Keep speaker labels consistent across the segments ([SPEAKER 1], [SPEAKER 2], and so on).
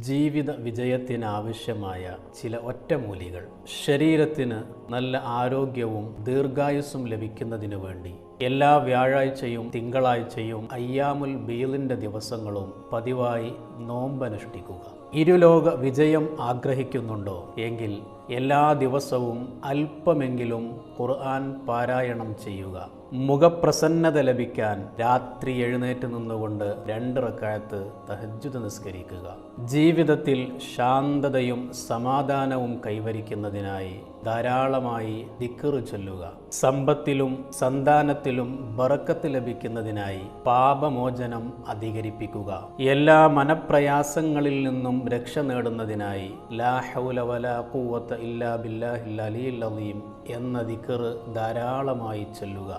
[SPEAKER 1] ജീവിത വിജയത്തിനാവശ്യമായ ചില ഒറ്റമൂലികൾ ശരീരത്തിന് നല്ല ആരോഗ്യവും ദീർഘായുസ്സും ലഭിക്കുന്നതിനു വേണ്ടി എല്ലാ വ്യാഴാഴ്ചയും തിങ്കളാഴ്ചയും അയ്യാമുൽ ബീളിൻ്റെ ദിവസങ്ങളും പതിവായി നോമ്പനുഷ്ഠിക്കുക. ഇരുലോക വിജയം ആഗ്രഹിക്കുന്നുണ്ടോ എങ്കിൽ എല്ലാ ദിവസവും അല്പമെങ്കിലും ഖുർആൻ പാരായണം ചെയ്യുക. മുഖപ്രസന്നത ലഭിക്കാൻ രാത്രി എഴുന്നേറ്റ് നിന്നുകൊണ്ട് 2 റക്അത്ത് തഹജ്ജുദ് നിസ്കരിക്കുക. ജീവിതത്തിൽ ശാന്തതയും സമാധാനവും കൈവരിക്കുന്നതിനായി ധാരാളമായി ദിക്ർ ചൊല്ലുക. സമ്പത്തിലും സന്താനത്തിലും ബറക്കത്ത് ലഭിക്കുന്നതിനായി പാപമോചനം അധികരിപ്പിക്കുക. എല്ലാ മനപ്രയാസങ്ങളിൽ നിന്നും രക്ഷ നേടുന്നതിനായി ലാ ഹൗല വലാ ഖുവത ഇല്ലാ ബില്ലാഹിൽ അലിയിൽ അലീം എന്ന ദിക്ർ ധാരാളമായി ചൊല്ലുക.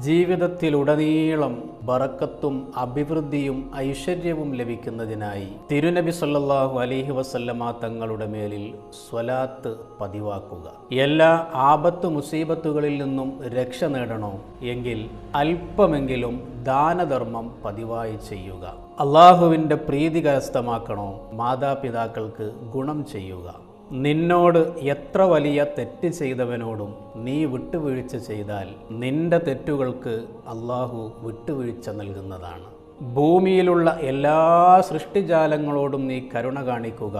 [SPEAKER 1] ജീവിതത്തിലുടനീളം ബറക്കത്തും അഭിവൃദ്ധിയും ഐശ്വര്യവും ലഭിക്കുന്നതിനായി തിരുനബി സല്ലല്ലാഹു അലൈഹി വസല്ലമ തങ്ങളുടെ മേലിൽ സ്വലാത്ത് പതിവാക്കുക. എല്ലാ ആപത്ത് മുസീബത്തുകളിൽ നിന്നും രക്ഷ നേടണോ എങ്കിൽ അല്പമെങ്കിലും ദാനധർമ്മം പതിവായി ചെയ്യുക. അള്ളാഹുവിൻ്റെ പ്രീതി കരസ്ഥമാക്കണോ മാതാപിതാക്കൾക്ക് ഗുണം ചെയ്യുക. നിന്നോട് എത്ര വലിയ തെറ്റ് ചെയ്തവനോടും നീ വിട്ടുവീഴ്ച ചെയ്താൽ നിന്റെ തെറ്റുകൾക്ക് അള്ളാഹു വിട്ടുവീഴ്ച നൽകുന്നതാണ്. ഭൂമിയിലുള്ള എല്ലാ സൃഷ്ടിജാലങ്ങളോടും നീ കരുണ കാണിക്കുക,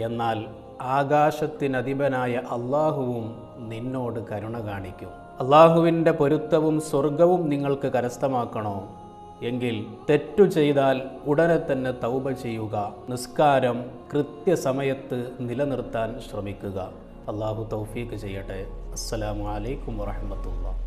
[SPEAKER 1] എന്നാൽ ആകാശത്തിനധിപനായ അള്ളാഹുവും നിന്നോട് കരുണ കാണിക്കും. അള്ളാഹുവിൻ്റെ പൊരുത്തവും സ്വർഗവും നിങ്ങൾക്ക് കരസ്ഥമാക്കണോ എങ്കിൽ തെറ്റു ചെയ്താൽ ഉടനെ തന്നെ തൗബ ചെയ്യുക. നിസ്കാരം കൃത്യസമയത്ത് നിലനിർത്താൻ ശ്രമിക്കുക. അള്ളാഹു തൗഫീഖ് ചെയ്യട്ടെ. അസ്സലാമു അലൈക്കും വറഹ്മത്തുള്ളാഹി.